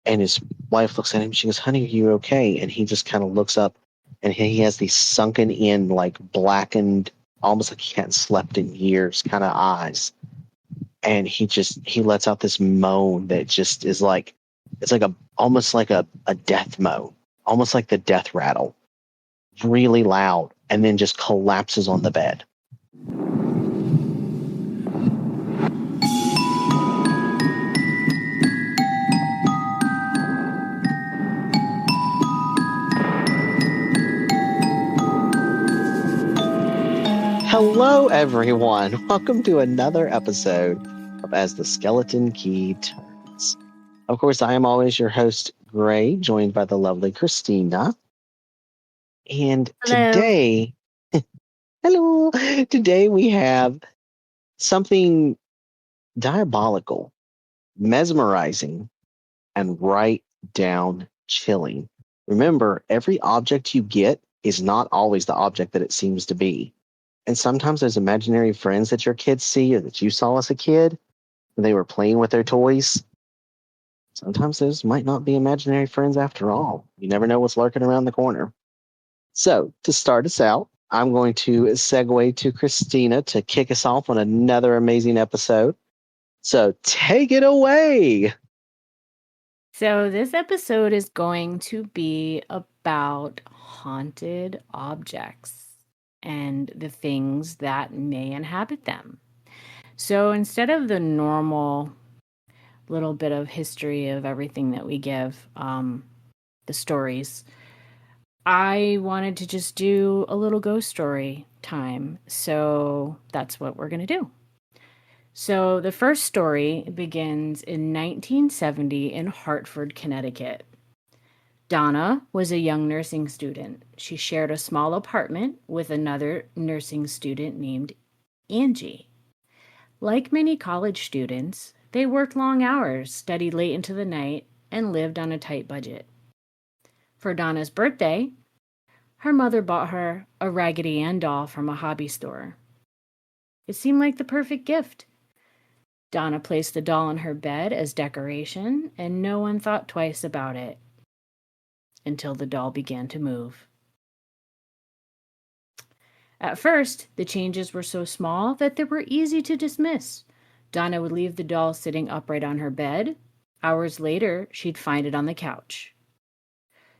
And his wife looks at him. She goes, "Honey, are you okay?" And he just kind of looks up, and he has these sunken in, like blackened, almost like he hadn't slept in years, kind of eyes. And he lets out this moan that just is like, it's like a almost like a death moan, almost like the death rattle, really loud, and then just collapses on the bed. Hello, everyone. Welcome to another episode of As the Skeleton Key Turns. Of course, I am always your host, Gray, joined by the lovely Christina. And Hello. hello, today we have something diabolical, mesmerizing, and right down chilling. Remember, every object you get is not always the object that it seems to be. And sometimes those imaginary friends that your kids see or that you saw as a kid when they were playing with their toys, sometimes those might not be imaginary friends after all. You never know what's lurking around the corner. So, to start us out, I'm going to segue to Christina to kick us off on another amazing episode. So, take it away. So, this episode is going to be about haunted objects and the things that may inhabit them. So, instead of the normal little bit of history of everything that we give, the stories, I wanted to just do a little ghost story time. So, that's what we're going to do. So, the first story begins in 1970 in Hartford, Connecticut. Donna was a young nursing student. She shared a small apartment with another nursing student named Angie. Like many college students, they worked long hours, studied late into the night, and lived on a tight budget. For Donna's birthday, her mother bought her a Raggedy Ann doll from a hobby store. It seemed like the perfect gift. Donna placed the doll on her bed as decoration, and no one thought twice about it until the doll began to move. At first, the changes were so small that they were easy to dismiss. Donna would leave the doll sitting upright on her bed. Hours later, she'd find it on the couch.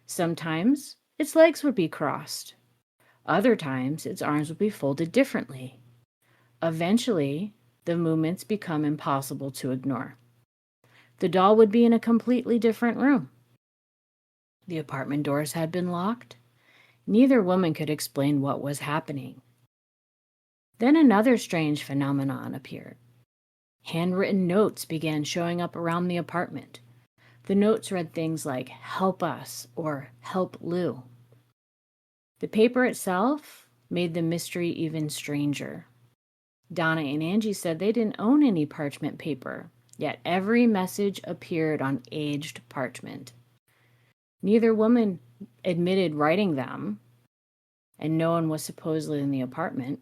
Sometimes, its legs would be crossed. Other times, its arms would be folded differently. Eventually, the movements become impossible to ignore. The doll would be in a completely different room. The apartment doors had been locked. Neither woman could explain what was happening. Then another strange phenomenon appeared. Handwritten notes began showing up around the apartment. The notes read things like, "Help us," or "Help Lou." The paper itself made the mystery even stranger. Donna and Angie said they didn't own any parchment paper, yet every message appeared on aged parchment. Neither woman admitted writing them, and no one was supposedly in the apartment.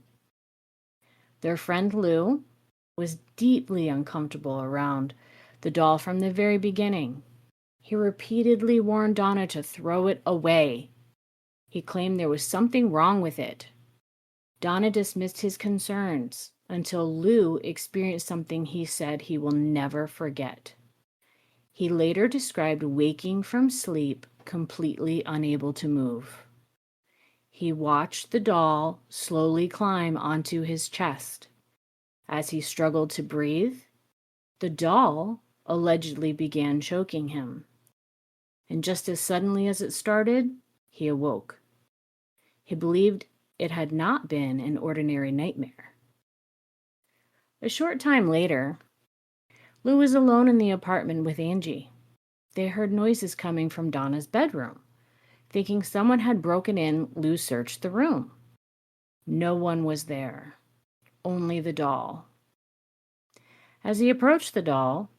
Their friend Lou was deeply uncomfortable around the doll from the very beginning. He repeatedly warned Donna to throw it away. He claimed there was something wrong with it. Donna dismissed his concerns until Lou experienced something he said he will never forget. He later described waking from sleep completely unable to move. He watched the doll slowly climb onto his chest. As he struggled to breathe, the doll allegedly began choking him. And just as suddenly as it started, he awoke. He believed it had not been an ordinary nightmare. A short time later, Lou was alone in the apartment with Angie. They heard noises coming from Donna's bedroom. Thinking someone had broken in, Lou searched the room. No one was there, only the doll. As he approached the doll,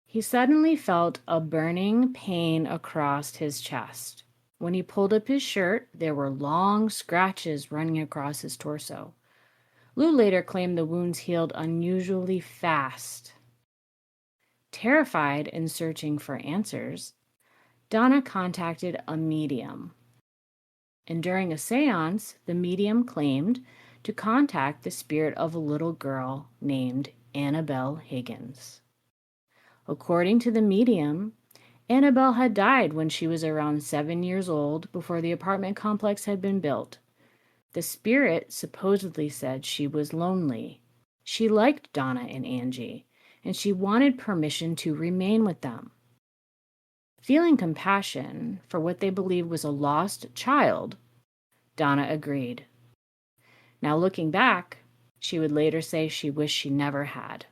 he suddenly felt a burning pain across his chest. When he pulled up his shirt, there were long scratches running across his torso. Lou later claimed the wounds healed unusually fast. Terrified and searching for answers, Donna contacted a medium, and during a seance, the medium claimed to contact the spirit of a little girl named Annabelle Higgins. According to the medium, Annabelle had died when she was around 7 years old before the apartment complex had been built. The spirit supposedly said she was lonely. She liked Donna and Angie, and she wanted permission to remain with them. Feeling compassion for what they believed was a lost child, Donna agreed. Now, looking back, she would later say she wished she never had.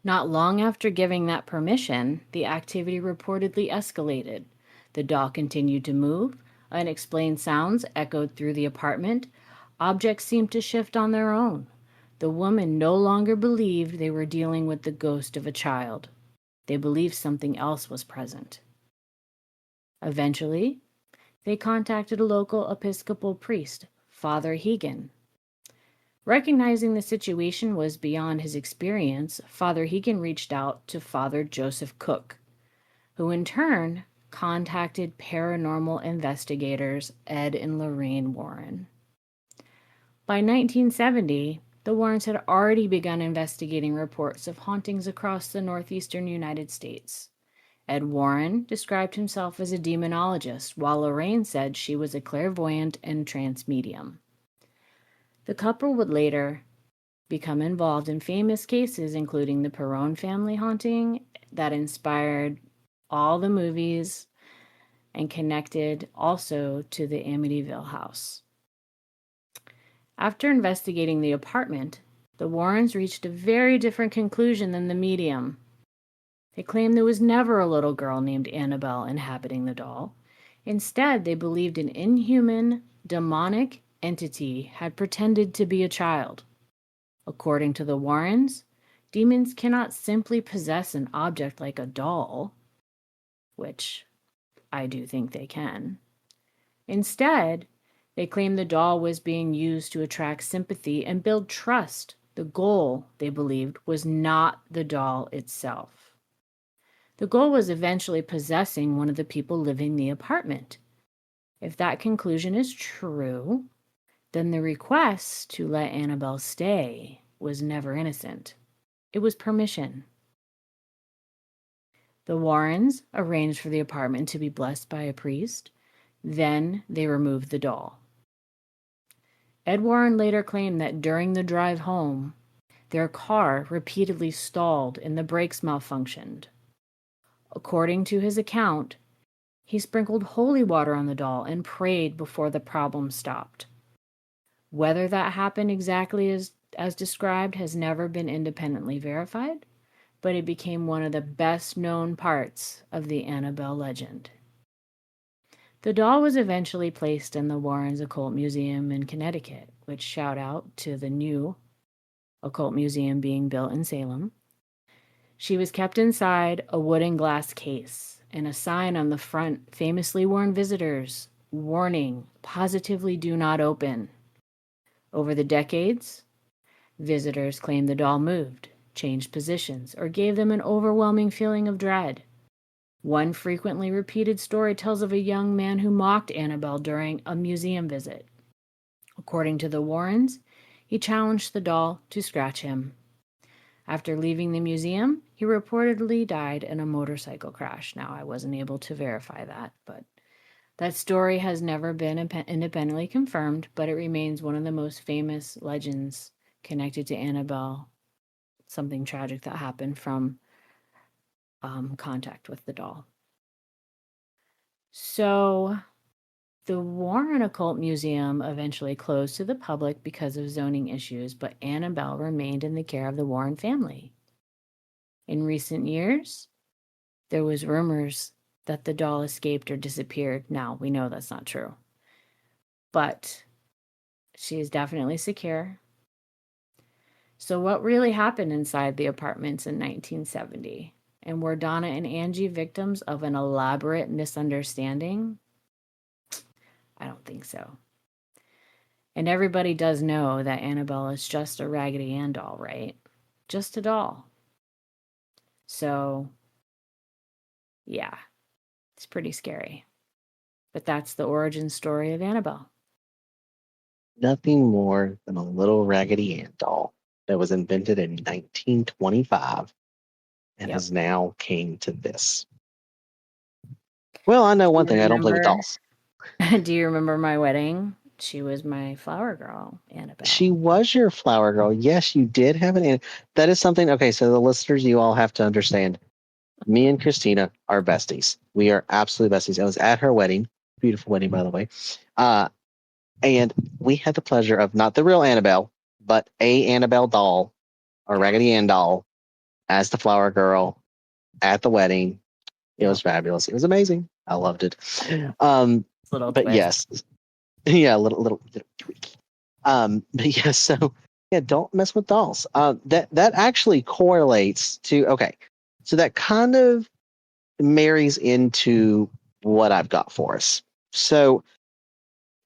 Not long after giving that permission, the activity reportedly escalated. The doll continued to move, unexplained sounds echoed through the apartment, objects seemed to shift on their own. The woman no longer believed they were dealing with the ghost of a child. They believed something else was present. Eventually, they contacted a local Episcopal priest, Father Hegan. Recognizing the situation was beyond his experience, Father Hegan reached out to Father Joseph Cook, who in turn contacted paranormal investigators Ed and Lorraine Warren. By 1970, the Warrens had already begun investigating reports of hauntings across the northeastern United States. Ed Warren described himself as a demonologist, while Lorraine said she was a clairvoyant and trance medium. The couple would later become involved in famous cases, including the Perron family haunting that inspired all the movies and connected also to the Amityville house. After investigating the apartment, the Warrens reached a very different conclusion than the medium. They claimed there was never a little girl named Annabelle inhabiting the doll. Instead, they believed an inhuman, demonic entity had pretended to be a child. According to the Warrens, demons cannot simply possess an object like a doll, which I do think they can. Instead, they claim the doll was being used to attract sympathy and build trust. The goal, they believed, was not the doll itself. The goal was eventually possessing one of the people living in the apartment. If that conclusion is true, then the request to let Annabelle stay was never innocent. It was permission. The Warrens arranged for the apartment to be blessed by a priest. Then they removed the doll. Ed Warren later claimed that during the drive home, their car repeatedly stalled and the brakes malfunctioned. According to his account, he sprinkled holy water on the doll and prayed before the problem stopped. Whether that happened exactly as described has never been independently verified, but it became one of the best-known parts of the Annabelle legend. The doll was eventually placed in the Warrens Occult Museum in Connecticut, which shout out to the new occult museum being built in Salem. She was kept inside a wooden glass case, and a sign on the front famously warned visitors, "Warning, positively do not open." Over the decades, visitors claimed the doll moved, changed positions, or gave them an overwhelming feeling of dread. One frequently repeated story tells of a young man who mocked Annabelle during a museum visit. According to the Warrens, he challenged the doll to scratch him. After leaving the museum, he reportedly died in a motorcycle crash. Now, I wasn't able to verify that, but that story has never been independently confirmed, but it remains one of the most famous legends connected to Annabelle, something tragic that happened from contact with the doll. So the Warren Occult Museum eventually closed to the public because of zoning issues, but Annabelle remained in the care of the Warren family. In recent years, there was rumors that the doll escaped or disappeared. Now, we know that's not true. But she is definitely secure. So what really happened inside the apartments in 1970? And were Donna and Angie victims of an elaborate misunderstanding? I don't think so. And everybody does know that Annabelle is just a Raggedy Ann doll, right? Just a doll. So, Yeah, it's pretty scary. But that's the origin story of Annabelle. Nothing more than a little Raggedy Ann doll that was invented in 1925 and Yep. has now came to this. Well, I know Do one you thing. I don't play with remember? dolls. Do you remember my wedding? She was my flower girl, She Annabelle. was your flower girl. Yes, you did have an. That is something. Okay, so the listeners, you all have to understand. Me and Christina are besties. We are absolute besties. I was at her wedding, beautiful wedding, by the way. Uh, and we had the pleasure of not the real Annabelle, but a Annabelle doll or Yeah. Raggedy Ann doll as the flower girl at the wedding. It was Yep. fabulous. It was amazing. I loved it. Um, Little but twist. yes, yeah, little tweak. But yes, so yeah, don't mess with dolls. That actually correlates to okay. So that kind of marries into what I've got for us. So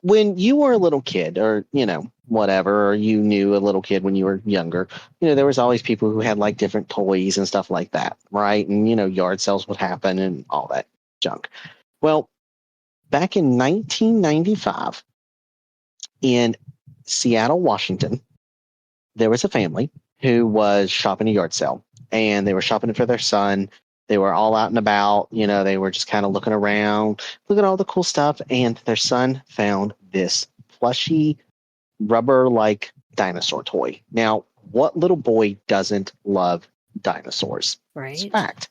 when you were a little kid, or whatever, or you knew a little kid when you were younger, there was always people who had like different toys and stuff like that, right? And yard sales would happen and all that junk. Well, back in 1995 in Seattle, Washington, there was a family who was shopping a yard sale, and they were shopping for their son. They were all out and about, they were just kind of looking around, look at all the cool stuff. And their son found this plushy rubber like dinosaur toy. Now, what little boy doesn't love dinosaurs? It's Right? fact.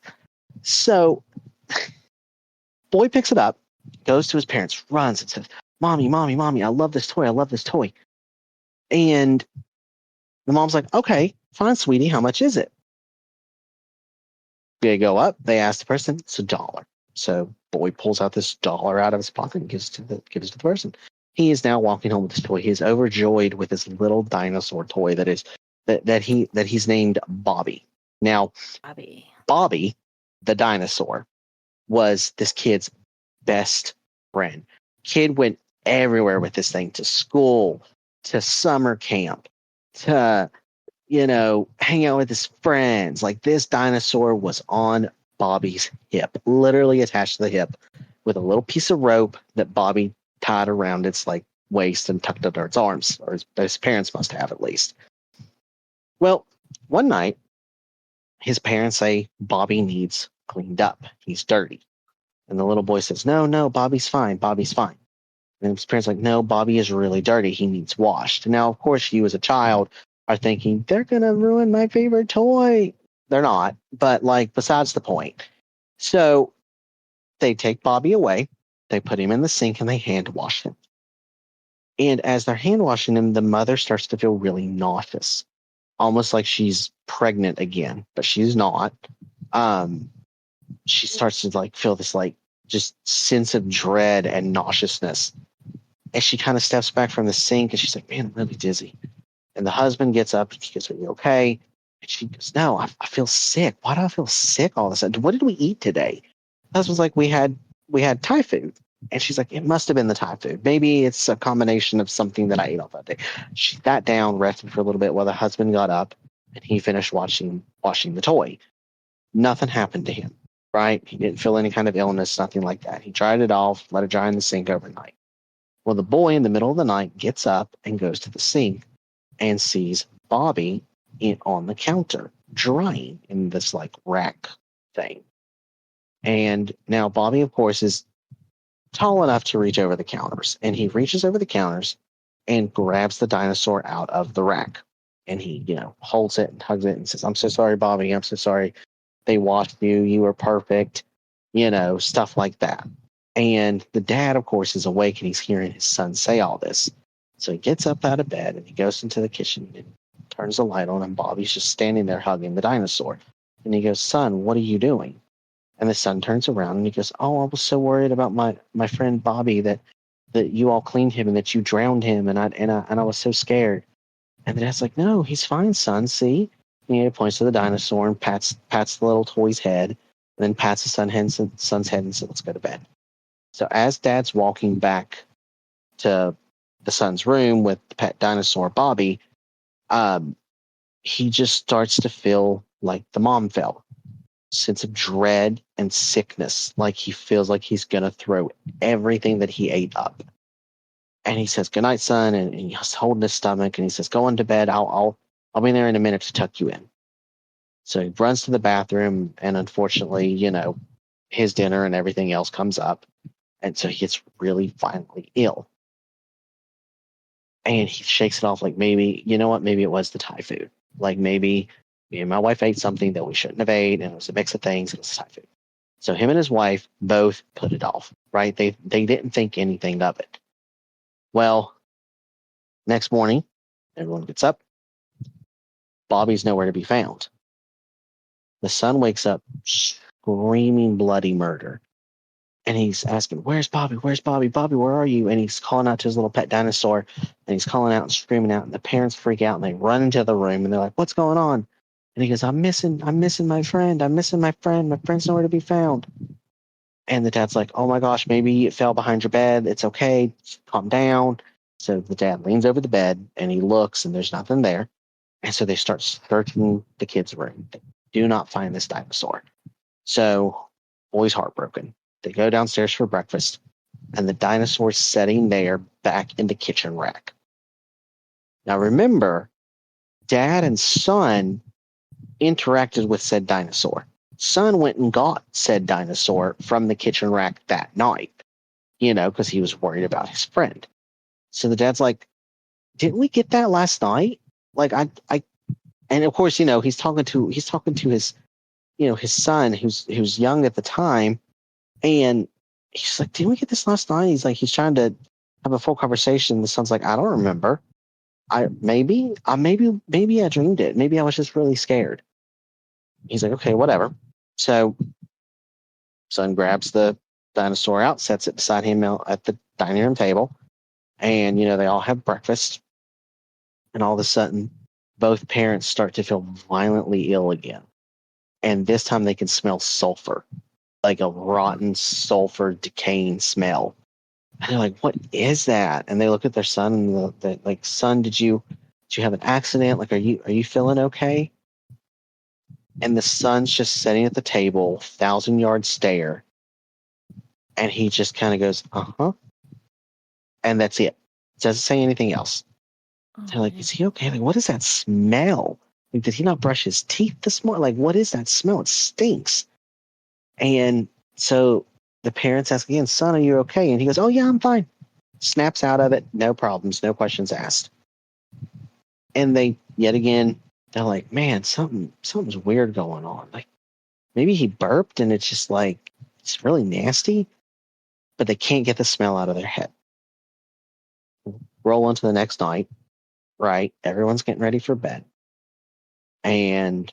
So, boy picks it up, goes to his parents, runs and says, "Mommy, mommy, mommy, I love this toy. I love this toy." And the mom's like, "Okay, fine, sweetie. How much is it?" They go up. They ask the person. It's $1. So boy pulls out this dollar out of his pocket and gives it to the person. He is now walking home with this toy. He is overjoyed with this little dinosaur toy that he's named Bobby. Now, Bobby. Bobby, the dinosaur, was this kid's best friend. Kid went everywhere with this thing, to school, to summer camp, to hang out with his friends. Like, this dinosaur was on Bobby's hip, literally attached to the hip with a little piece of rope that Bobby tied around its like waist and tucked under its arms, or his parents must have at least. Well, one night his parents say Bobby needs cleaned up. He's dirty. And the little boy says, "No, no, Bobby's fine. Bobby's fine." And his parents are like, "No, Bobby is really dirty. He needs washed." Now, of course, you as a child are thinking, they're going to ruin my favorite toy. They're not, but like, besides the point. So they take Bobby away, they put him in the sink, and they hand wash him. And as they're hand washing him, the mother starts to feel really nauseous, almost like she's pregnant again, but she's not. Um, she starts to like feel this like just sense of dread and nauseousness. And she kind of steps back from the sink and she's like, "Man, I'm really dizzy." And the husband gets up and he goes, "Are you okay?" And she goes, "No, I feel sick. Why do I feel sick all of a sudden? What did we eat today?" The husband's like, we had Thai food." And she's like, "It must have been the Thai food. Maybe it's a combination of something that I ate all that day." She sat down, rested for a little bit while the husband got up and he finished washing the toy. Nothing happened to him, right? He didn't feel any kind of illness, nothing like that. He dried it off, let it dry in the sink overnight. Well, the boy in the middle of the night gets up and goes to the sink and sees Bobby on the counter drying in this like rack thing. And now Bobby, of course, is tall enough to reach over the counters. And he reaches over the counters and grabs the dinosaur out of the rack. And he, holds it and hugs it and says, "I'm so sorry, Bobby. I'm so sorry. They washed you. You were perfect." Stuff like that. And the dad, of course, is awake and he's hearing his son say all this. So he gets up out of bed and he goes into the kitchen and turns the light on, and Bobby's just standing there hugging the dinosaur. And he goes, "Son, what are you doing?" And the son turns around and he goes, "Oh, I was so worried about my friend Bobby, that you all cleaned him and that you drowned him, and I was so scared." And the dad's like, "No, he's fine, son. See?" And he points to the dinosaur and pats the little toy's head, and then pats the son's head and says, "Let's go to bed." So as dad's walking back to the son's room with the pet dinosaur Bobby, um, he just starts to feel like the mom felt. sense of dread and sickness, like he feels like he's going to throw everything that he ate up. And he says, "Good night, son," and he's holding his stomach, and he says, "Go into bed. I'll be there in a minute to tuck you in." So he runs to the bathroom, and unfortunately, his dinner and everything else comes up, and so he gets really violently ill. And he shakes it off like, maybe, you know what, maybe it was the Thai food. Like, maybe me and my wife ate something that we shouldn't have ate, and it was a mix of things, and it was Thai food. So him and his wife both put it off, right? They didn't think anything of it. Well, next morning, everyone gets up. Bobby's nowhere to be found. The son wakes up screaming bloody murder. And he's asking, "Where's Bobby? Where's Bobby? Bobby, where are you?" And he's calling out to his little pet dinosaur, and he's calling out and screaming out. And the parents freak out, and they run into the room, and they're like, "What's going on?" And he goes, I'm missing my friend. I'm missing my friend. My friend's nowhere to be found." And the dad's like, "Oh my gosh, maybe it fell behind your bed. It's okay. Just calm down." So the dad leans over the bed, and he looks, and there's nothing there. And so they start searching the kid's room. They do not find this dinosaur. So boy's heartbroken. They go downstairs for breakfast, and the dinosaur's sitting there back in the kitchen rack. Now remember, dad and son interacted with said dinosaur. Son went and got said dinosaur from the kitchen rack that night, because he was worried about his friend. So the dad's like, "Didn't we get that last night?" Like and of course, he's talking to his, his son who's young at the time, and he's like, "Didn't we get this last night?" He's like, he's trying to have a full conversation. The son's like, "I don't remember. Maybe I dreamed it. Maybe I was just really scared." He's like, "Okay, whatever." So son grabs the dinosaur out, sets it beside him out at the dining room table, and they all have breakfast. And all of a sudden, both parents start to feel violently ill again. And this time they can smell sulfur, like a rotten sulfur decaying smell. And they're like, "What is that?" And they look at their son, and they're like, "Son, did you have an accident? Like, are you feeling okay?" And the son's just sitting at the table, 1,000-yard stare, and he just kind of goes, "Uh-huh," and that's it. Doesn't say anything else. They're like, "Is he okay? Like, what is that smell? Like, did he not brush his teeth this morning? Like, what is that smell? It stinks." And so the parents ask again, "Son, are you okay?" And he goes, "Oh yeah, I'm fine." Snaps out of it, no problems, no questions asked. And yet again, they're like, "Man, something's weird going on. Like, maybe he burped and it's just like, it's really nasty," but they can't get the smell out of their head. Roll on to the next night, right? Everyone's getting ready for bed. And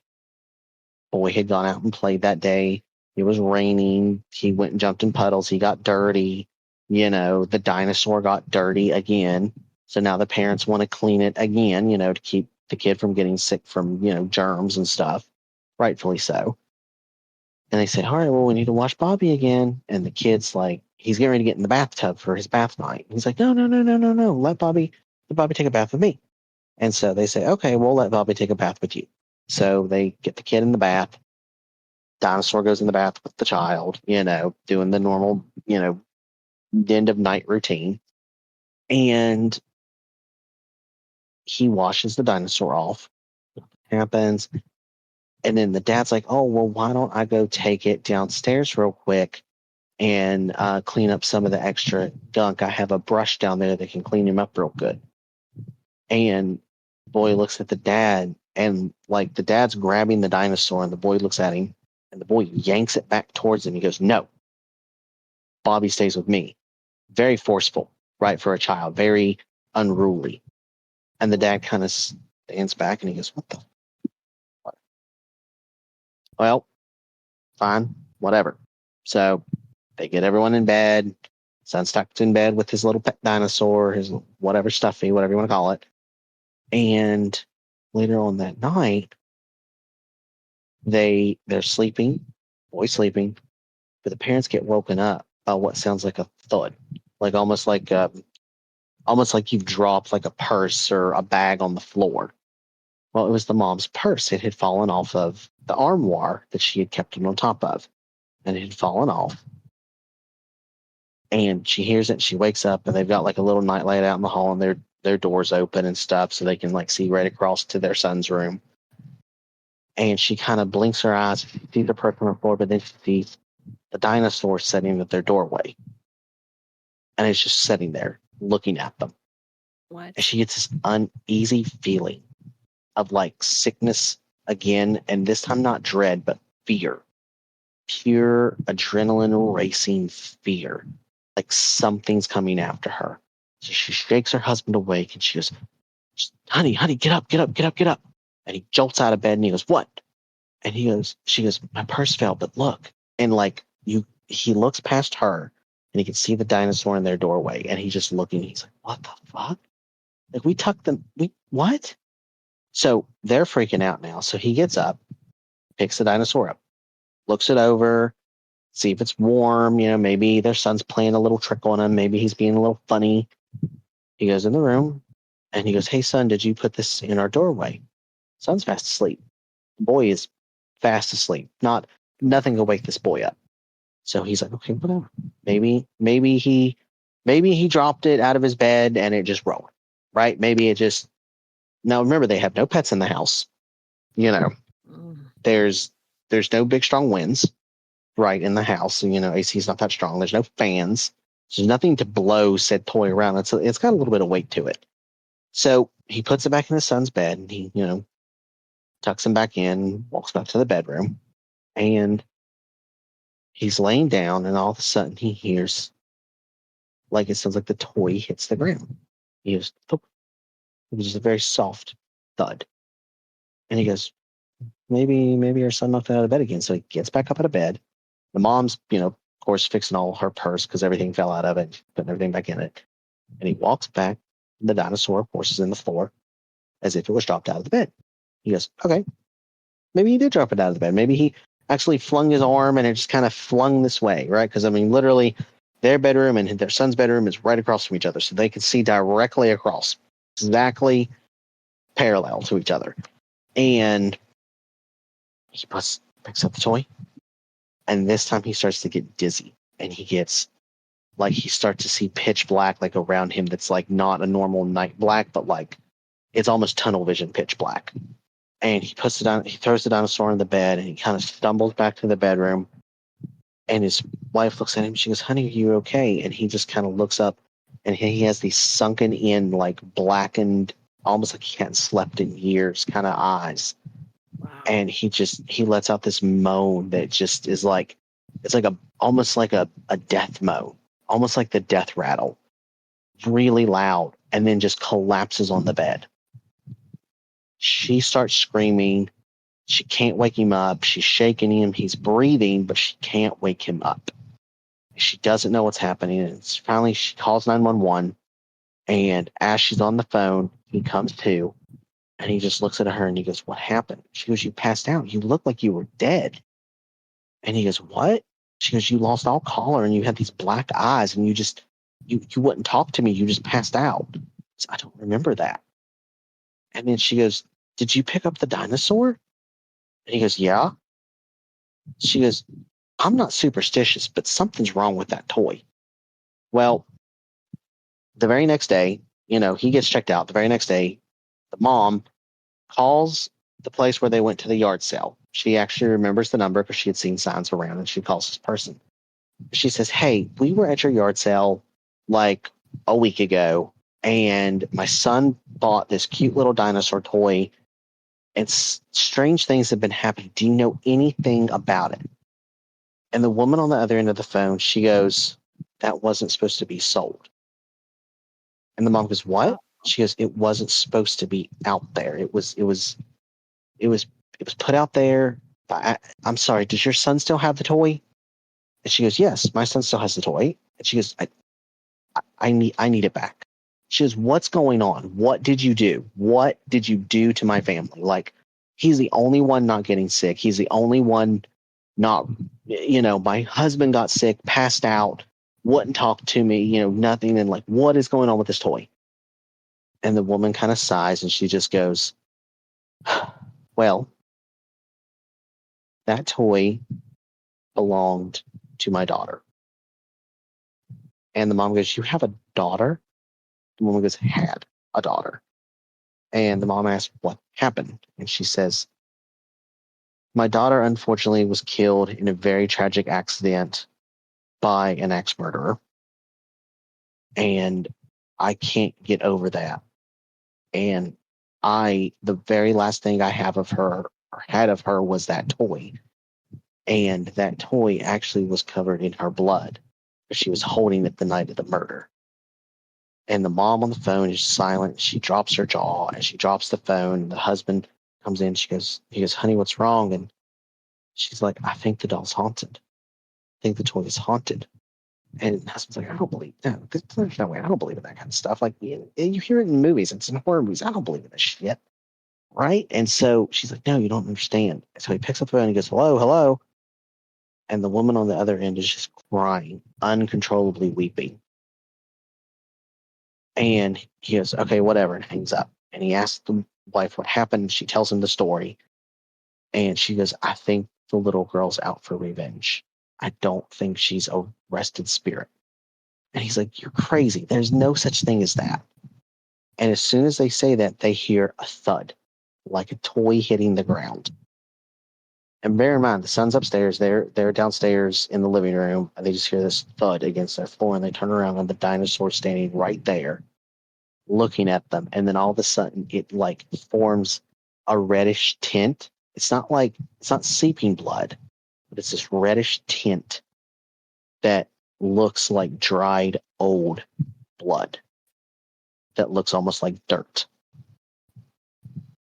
boy had gone out and played that day. It was raining. He went and jumped in puddles. He got dirty. The dinosaur got dirty again. So now the parents want to clean it again, to keep the kid from getting sick from, germs and stuff. Rightfully so. And they said, "All right, well, we need to wash Bobby again." And the kid's like, he's getting ready to get in the bathtub for his bath night. He's like, "No, no, no, no, no, no. Let Bobby take a bath with me." And so they say, "Okay, we'll let Bobby take a bath with you." So they get the kid in the bath. Dinosaur goes in the bath with the child, doing the normal, end of night routine. And he washes the dinosaur off. Happens. And then the dad's like, "Oh, well, why don't I go take it downstairs real quick and clean up some of the extra gunk? I have a brush down there that can clean him up real good." And the boy looks at the dad, and like the dad's grabbing the dinosaur, and the boy looks at him, and the boy yanks it back towards him. He goes, "No, Bobby stays with me." Very forceful, right, for a child, very unruly. And the dad kind of stands back and he goes, "What the? What?" "Well, fine, whatever." So they get everyone in bed. Son's tucked in bed with his little pet dinosaur, his whatever stuffy, whatever you want to call it. And later on that night, they're sleeping, boy sleeping, but the parents get woken up by what sounds like a thud, like almost like you've dropped like a purse or a bag on the floor. Well, it was the mom's purse. It had fallen off of the armoire that she had kept it on top of, and it had fallen off. And she hears it. She wakes up, and they've got like a little nightlight out in the hall, and their doors open and stuff, so they can like see right across to their son's room. And she kind of blinks her eyes, sees the person on the floor, but then she sees the dinosaur sitting at their doorway, and it's just sitting there looking at them. What? And she gets this uneasy feeling of like sickness again, and this time not dread, but fear. Pure adrenaline racing fear. Like something's coming after her. So she shakes her husband awake and she goes, honey, get up, get up, get up, get up. And he jolts out of bed and he goes, what? And she goes, my purse fell, but look. And like he looks past her and he can see the dinosaur in their doorway and he's just looking. He's like, what the fuck? Like we tucked them. What? So they're freaking out now. So he gets up, picks the dinosaur up, looks it over, see if it's warm. Maybe their son's playing a little trick on him. Maybe he's being a little funny. He goes in the room and he goes, hey, son, did you put this in our doorway? Son's fast asleep. The boy is fast asleep. Nothing will wake this boy up. So he's like, okay, whatever. Maybe he dropped it out of his bed and it just rolled. Right? Maybe it just. Now remember, they have no pets in the house. There's no big strong winds right in the house. AC's not that strong. There's no fans. There's nothing to blow said toy around. It's got a little bit of weight to it. So he puts it back in his son's bed and he, tucks him back in, walks back to the bedroom, and he's laying down and all of a sudden he hears like it sounds like the toy hits the ground. He goes, thump. It was just a very soft thud. And he goes, maybe our son knocked it out of bed again. So he gets back up out of bed. The mom's, of course, fixing all her purse because everything fell out of it, putting everything back in it. And he walks back. The dinosaur, of course, is in the floor as if it was dropped out of the bed. He goes, okay, maybe he did drop it out of the bed. Maybe he actually flung his arm and it just kind of flung this way, right? Because, literally, their bedroom and their son's bedroom is right across from each other. So they can see directly across, exactly parallel to each other. And he picks up the toy. And this time he starts to get dizzy. And he starts to see pitch black like around him that's like not a normal night black, but like it's almost tunnel vision pitch black. And he puts it down, he throws the dinosaur in the bed and he kind of stumbles back to the bedroom. And his wife looks at him. She goes, honey, are you okay? And he just kind of looks up and he has these sunken in, like blackened, almost like he hadn't slept in years kind of eyes. Wow. And he lets out this moan that just is like, it's like almost like a death moan, almost like the death rattle, really loud, and then just collapses on the bed. She starts screaming. She can't wake him up. She's shaking him. He's breathing, but she can't wake him up. She doesn't know what's happening. And finally, she calls 911. And as she's on the phone, he comes to. And he just looks at her and he goes, what happened? She goes, you passed out. You look like you were dead. And he goes, what? She goes, you lost all color and you had these black eyes and you wouldn't talk to me. You just passed out. So I don't remember that. And then she goes, did you pick up the dinosaur? And he goes, yeah. She goes, I'm not superstitious, but something's wrong with that toy. Well, the very next day, he gets checked out. The very next day, the mom calls the place where they went to the yard sale. She actually remembers the number because she had seen signs around and she calls this person. She says, hey, we were at your yard sale like a week ago and my son bought this cute little dinosaur toy and strange things have been happening. Do you know anything about it? And the woman on the other end of the phone, she goes, that wasn't supposed to be sold. And the mom goes, what? She goes, it wasn't supposed to be out there. It was put out there. I'm sorry. Does your son still have the toy? And she goes, yes, my son still has the toy. And she goes, I need it back. She goes, what's going on? What did you do? What did you do to my family? Like, he's the only one not getting sick. He's the only one not, my husband got sick, passed out, wouldn't talk to me, nothing. And like, what is going on with this toy? And the woman kind of sighs and she just goes, Well, that toy belonged to my daughter. And the mom goes, "You have a daughter?" The woman goes, "Had a daughter." And the mom asked, "What happened?" And she says, "My daughter unfortunately was killed in a very tragic accident by an ex murderer. And I can't get over that. And the very last thing I have of her or had of her was that toy. And that toy actually was covered in her blood. She was holding it the night of the murder." And the mom on the phone is silent. She drops her jaw and she drops the phone. The husband comes in. He goes, "Honey, what's wrong?" And she's like, "I think the doll's haunted. I think the toy is haunted." And the husband's like, "I don't believe that. There's no way. I don't believe in that kind of stuff. Like, you hear it in movies. It's in horror movies. I don't believe in this shit." Right. And so she's like, "No, you don't understand." So he picks up the phone and he goes, "Hello, hello." And the woman on the other end is just crying, uncontrollably weeping. And he goes, "Okay, whatever," and hangs up. And he asks the wife what happened. She tells him the story. And she goes, "I think the little girl's out for revenge. I don't think she's a rested spirit." And he's like, "You're crazy. There's no such thing as that." And as soon as they say that, they hear a thud, like a toy hitting the ground. And bear in mind, the son's upstairs. They're downstairs in the living room, and they just hear this thud against their floor. And they turn around, and the dinosaur's standing right there, looking at them. And then all of a sudden, it like forms a reddish tint. It's not seeping blood, but it's this reddish tint that looks like dried old blood that looks almost like dirt.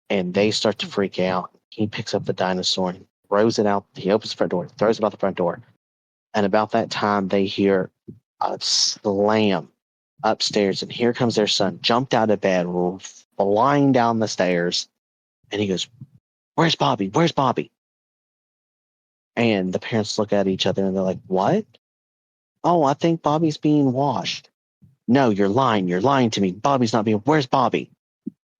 And they start to freak out. He picks up the dinosaur and throws it out. He opens the front door, throws it out the front door. And about that time, they hear a slam upstairs. And here comes their son, jumped out of bed, flying down the stairs. And he goes, "Where's Bobby? Where's Bobby?" And the parents look at each other and they're like, "What?" "Oh, I think Bobby's being washed." "No, you're lying. You're lying to me. Bobby's not being. Where's Bobby?"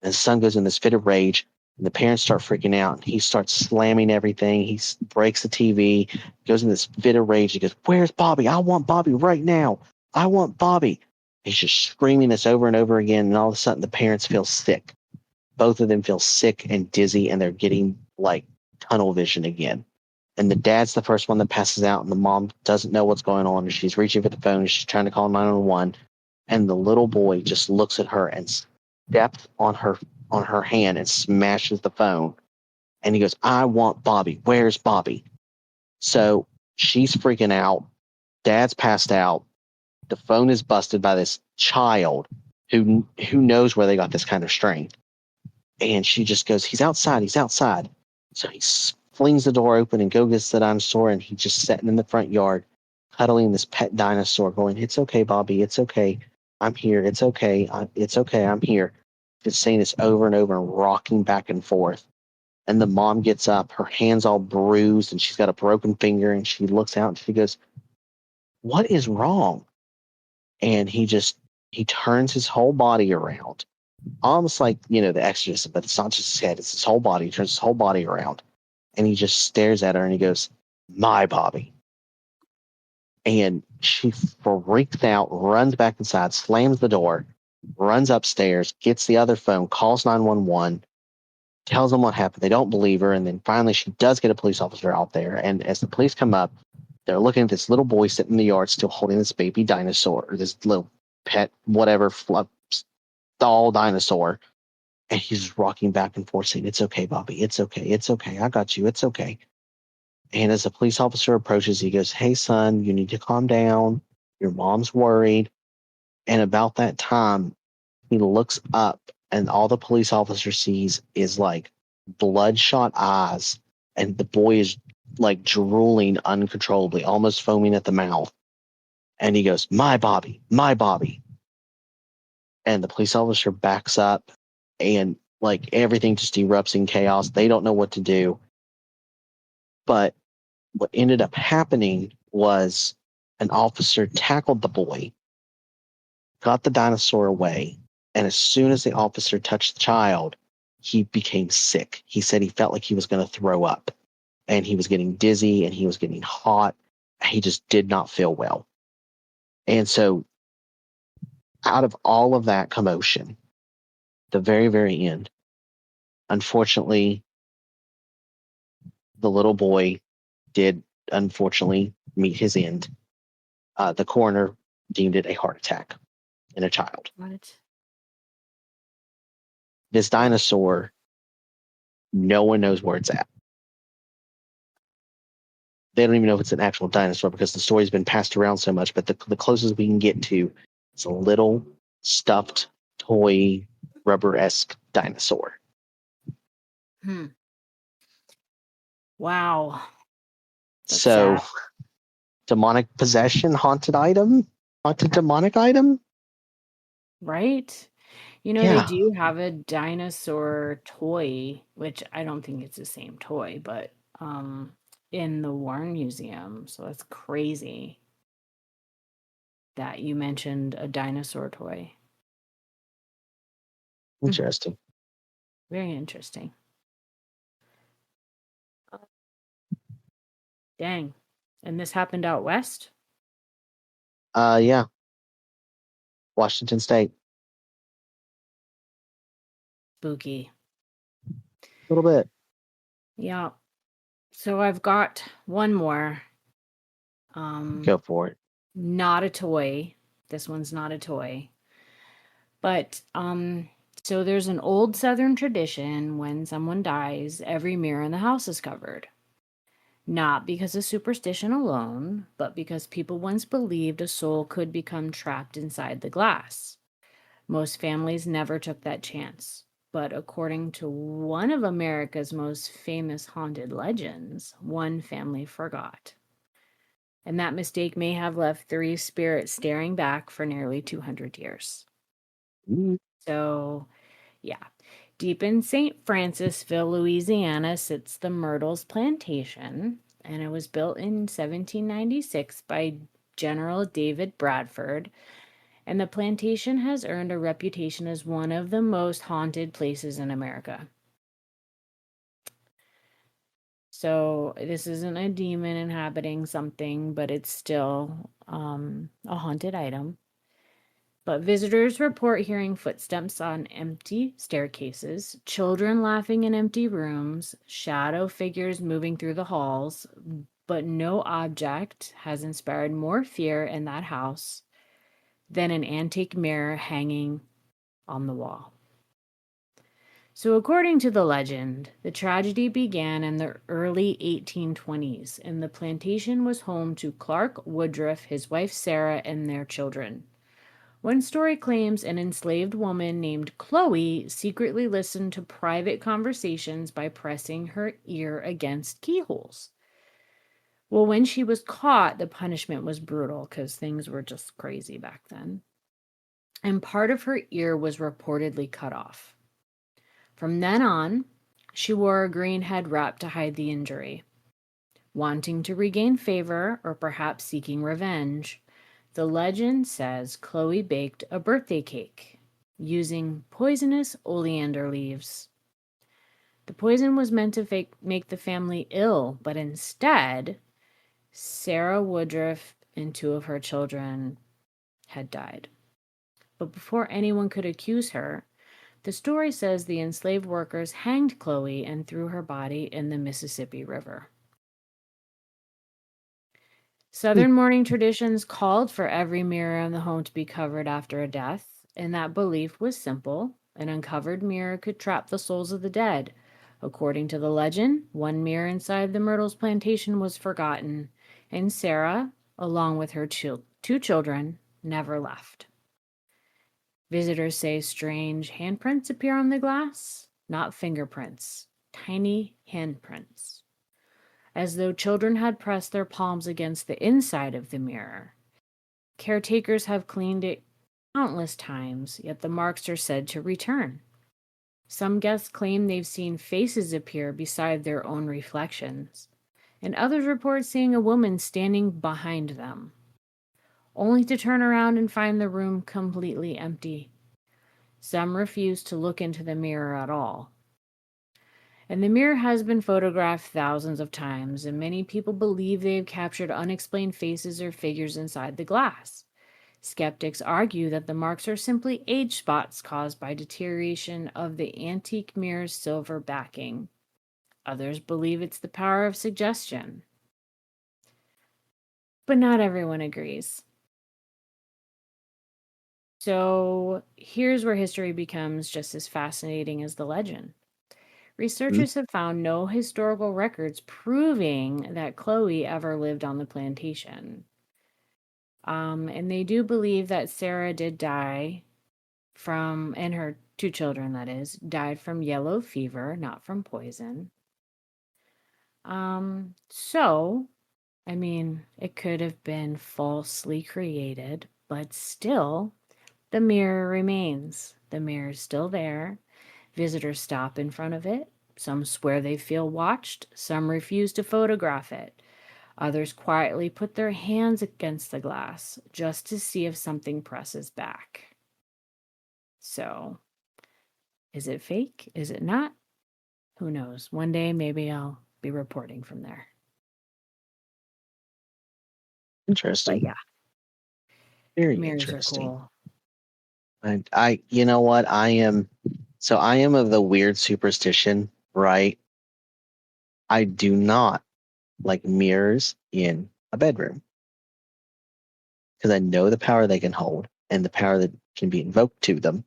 And the son goes in this fit of rage, and the parents start freaking out. And he starts slamming everything. He breaks the TV, goes in this fit of rage. He goes, "Where's Bobby? I want Bobby right now. I want Bobby." He's just screaming this over and over again. And all of a sudden, the parents feel sick. Both of them feel sick and dizzy, and they're getting like tunnel vision again. And the dad's the first one that passes out, and the mom doesn't know what's going on. And she's reaching for the phone. She's trying to call 911. And the little boy just looks at her and steps on her hand and smashes the phone. And he goes, "I want Bobby. Where's Bobby?" So she's freaking out. Dad's passed out. The phone is busted by this child who knows where they got this kind of strength. And she just goes, "He's outside. He's outside." So he flings the door open and go gets the dinosaur. And he's just sitting in the front yard, cuddling this pet dinosaur, going, "It's okay, Bobby. It's okay. I'm here. It's okay. It's okay. I'm here." Just saying this over and over and rocking back and forth. And the mom gets up, her hand's all bruised, and she's got a broken finger. And she looks out and she goes, "What is wrong?" And he turns his whole body around, almost like, the exorcist, but it's not just his head, it's his whole body. He turns his whole body around and he just stares at her and he goes, "My Bobby." And she freaked out, runs back inside, slams the door, runs upstairs, gets the other phone, calls 911, tells them what happened. They don't believe her. And then finally she does get a police officer out there. And as the police come up, they're looking at this little boy sitting in the yard, still holding this baby dinosaur, or this little pet, whatever, doll dinosaur. And he's rocking back and forth saying, "It's okay, Bobby. It's okay. It's okay. I got you. It's okay." And as the police officer approaches, he goes, "Hey, son, you need to calm down. Your mom's worried." And about that time, he looks up and all the police officer sees is like bloodshot eyes. And the boy is like drooling uncontrollably, almost foaming at the mouth. And he goes, "My Bobby, my Bobby." And the police officer backs up and like everything just erupts in chaos. They don't know what to do. But what ended up happening was an officer tackled the boy, got the dinosaur away, and as soon as the officer touched the child, he became sick. He said he felt like he was going to throw up, and he was getting dizzy and he was getting hot. He just did not feel well. And so, out of all of that commotion, the very, very end, unfortunately, the little boy did unfortunately meet his end. The coroner deemed it a heart attack in a child. What? This dinosaur, no one knows where it's at. They don't even know if it's an actual dinosaur because the story's been passed around so much. But the closest we can get to is a little stuffed toy rubber-esque dinosaur. Hmm. Wow. That's So sad. demonic possession, haunted demonic item. Right? They Yeah, do have a dinosaur toy, which I don't think it's the same toy, but in the Warren Museum. So that's crazy that you mentioned a dinosaur toy. Hmm. interesting. Very interesting. Dang. And this happened out west? Yeah, Washington State, Spooky. a little bit. Yeah. So I've got one more. Um, Go for it. Not a toy. This one's not a toy. But so there's an old Southern tradition when someone dies, every mirror in the house is covered. Not because of superstition alone, but because people once believed a soul could become trapped inside the glass. Most families never took that chance. But according to one of America's most famous haunted legends, one family forgot. And that mistake may have left three spirits staring back for nearly 200 years. Mm, So, yeah. Deep in St. Francisville, Louisiana, sits the Myrtles Plantation, and it was built in 1796 by General David Bradford. And the plantation has earned a reputation as one of the most haunted places in America. So, this isn't a demon inhabiting something, but it's still a haunted item. But visitors report hearing footsteps on empty staircases, children laughing in empty rooms, shadow figures moving through the halls, but no object has inspired more fear in that house than an antique mirror hanging on the wall. So, according to the legend, the tragedy began in the early 1820s, and the plantation was home to Clark Woodruff, his wife Sarah, and their children. One story claims an enslaved woman named Chloe secretly listened to private conversations by pressing her ear against keyholes. Well, when she was caught, the punishment was brutal because things were just crazy back then. And part of her ear was reportedly cut off. From then on, she wore a green head wrap to hide the injury. Wanting to regain favor or perhaps seeking revenge, the legend says Chloe baked a birthday cake using poisonous oleander leaves. The poison was meant to make the family ill, but instead, Sarah Woodruff and two of her children had died. But before anyone could accuse her, the story says the enslaved workers hanged Chloe and threw her body in the Mississippi River. mm, Southern mourning traditions called for every mirror in the home to be covered after a death, and that belief was simple. An uncovered mirror could trap the souls of the dead. According to the legend, one mirror inside the Myrtles plantation was forgotten, and Sarah, along with her two children, never left. Visitors say strange handprints appear on the glass, not fingerprints, tiny handprints, as though children had pressed their palms against the inside of the mirror. Caretakers have cleaned it countless times, yet the marks are said to return. Some guests claim they've seen faces appear beside their own reflections, and others report seeing a woman standing behind them, only to turn around and find the room completely empty. Some refuse to look into the mirror at all. And the mirror has been photographed thousands of times, and many people believe they've captured unexplained faces or figures inside the glass. Skeptics argue that the marks are simply age spots caused by deterioration of the antique mirror's silver backing. Others believe it's the power of suggestion. But not everyone agrees. So here's where history becomes just as fascinating as the legend. Hmm? Researchers have found no historical records proving that Chloe ever lived on the plantation. And they do believe that Sarah did die from, and her two children, that is, died from yellow fever, not from poison. So, I mean, it could have been falsely created, but still, the mirror remains. The mirror is still there. Visitors stop in front of it. Some swear they feel watched. Some refuse to photograph it. Others quietly put their hands against the glass just to see if something presses back. So, is it fake? Is it not? Who knows? One day, maybe I'll be reporting from there. But Interesting. yeah, Very mirrors are interesting. cool. You know what? I am of the weird superstition, right? I do not like mirrors in a bedroom because I know the power they can hold and the power that can be invoked to them.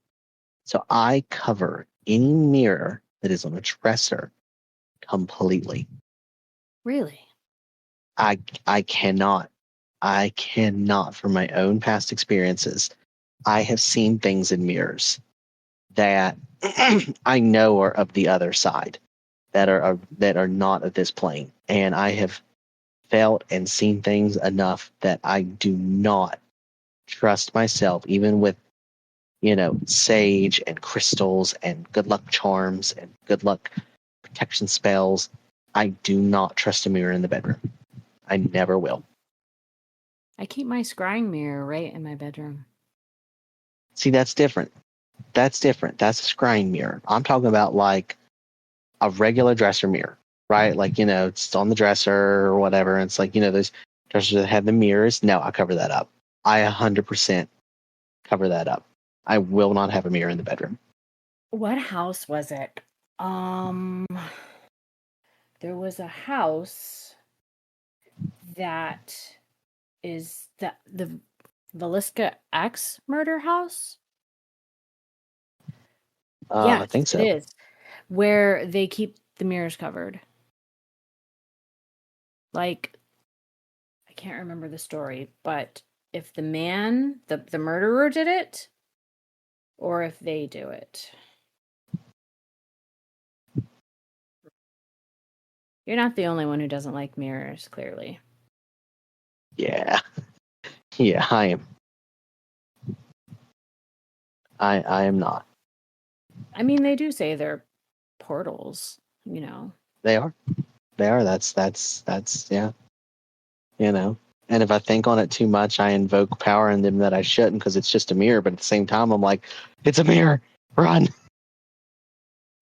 So I cover any mirror that is on a dresser completely. Really? I I cannot. I cannot from my own past experiences. I have seen things in mirrors that I know are of the other side, that are not of this plane, and I have felt and seen things enough that I do not trust myself, even with sage and crystals and good luck charms and good luck protection spells. I do not trust a mirror in the bedroom. I never will. I keep my scrying mirror right in my bedroom. See, that's different. That's different. That's a scrying mirror. I'm talking about like a regular dresser mirror, right? Like, it's on the dresser or whatever. And it's like, those dressers that have the mirrors. No, I cover that up. I 100% cover that up. I will not have a mirror in the bedroom. What house was it? Um, there was a house that is the Velisca X murder house. I Yes, think it so. is. Where they keep the mirrors covered. Like, I can't remember the story, but if the man, the murderer did it, or if they do it. You're not the only one who doesn't like mirrors, clearly. Yeah. Yeah, I am. I am not. I mean, they do say they're portals, you know. They are. They are. That's yeah. You know. And if I think on it too much, I invoke power in them that I shouldn't because it's just a mirror. But at the same time, I'm like, it's a mirror. Run.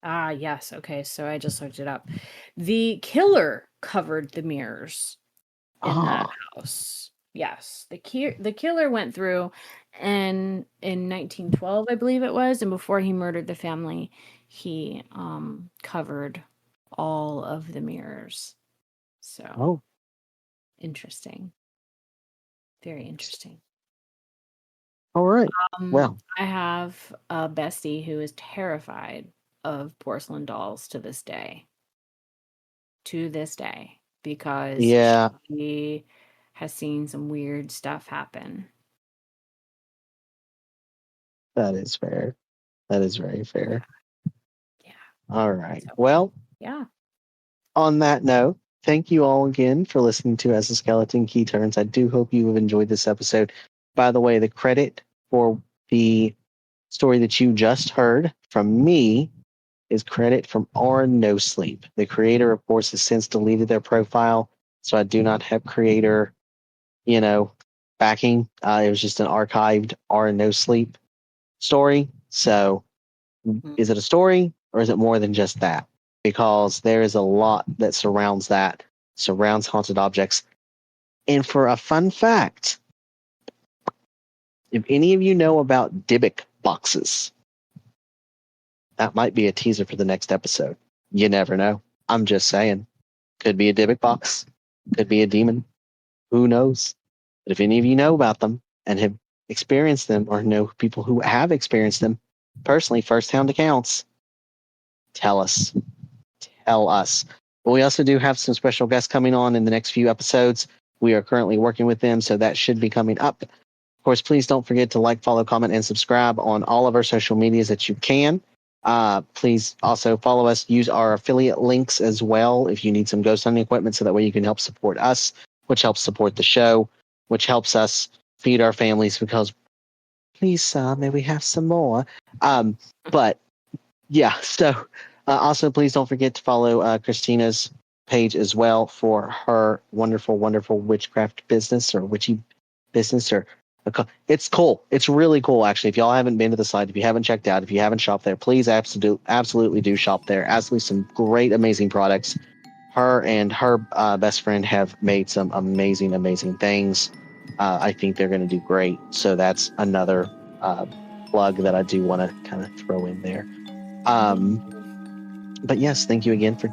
Ah, yes. Okay, so I just looked it up. The killer covered the mirrors in that Ah. house. Yes, the killer went through and in 1912, I believe it was, and before he murdered the family, he covered all of the mirrors. So, Oh. interesting. Very interesting. All right. Well, I have a bestie who is terrified of porcelain dolls to this day. To this day, because yeah, she has seen some weird stuff happen. that is fair. That is very fair. Yeah. All right. So, Well, yeah. on that note, thank you all again for listening to As the Skeleton Key Turns. I do hope you have enjoyed this episode. By the way, the credit for the story that you just heard from me is credit from R No Sleep. The creator, of course, has since deleted their profile, so I do not have creator, you know, backing. It was just an archived R No Sleep story. So, Mm. is it a story or is it more than just that? because there is a lot that surrounds haunted objects. And for a fun fact, if any of you know about Dybbuk boxes, that might be a teaser for the next episode. You never know. I'm just saying. Could be a Dybbuk box. Could be a demon. Who knows? But if any of you know about them and have experienced them or know people who have experienced them personally, firsthand accounts, tell us. Tell us. But we also do have some special guests coming on in the next few episodes. We are currently working with them, so that should be coming up. Of course, please don't forget to like, follow, comment, and subscribe on all of our social medias that you can. Please also follow us. Use our affiliate links as well if you need some ghost hunting equipment, so that way you can help support us, which helps support the show, which helps us feed our families, because please, may we have some more. But yeah, so also please don't forget to follow Christina's page as well for her wonderful, wonderful witchcraft business, or witchy business, or it's cool. It's really cool, actually. If y'all haven't been to the site, if you haven't checked out, if you haven't shopped there, please absolutely do shop there. Absolutely, some great, amazing products. Her and her best friend have made some amazing, amazing things. I think they're going to do great. So that's another plug that I do want to kind of throw in there. But yes, thank you again for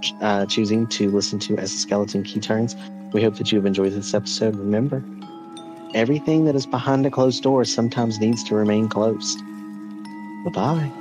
choosing to listen to As the Skeleton Key Turns. We hope that you have enjoyed this episode. Remember, everything that is behind a closed door sometimes needs to remain closed. Bye-bye.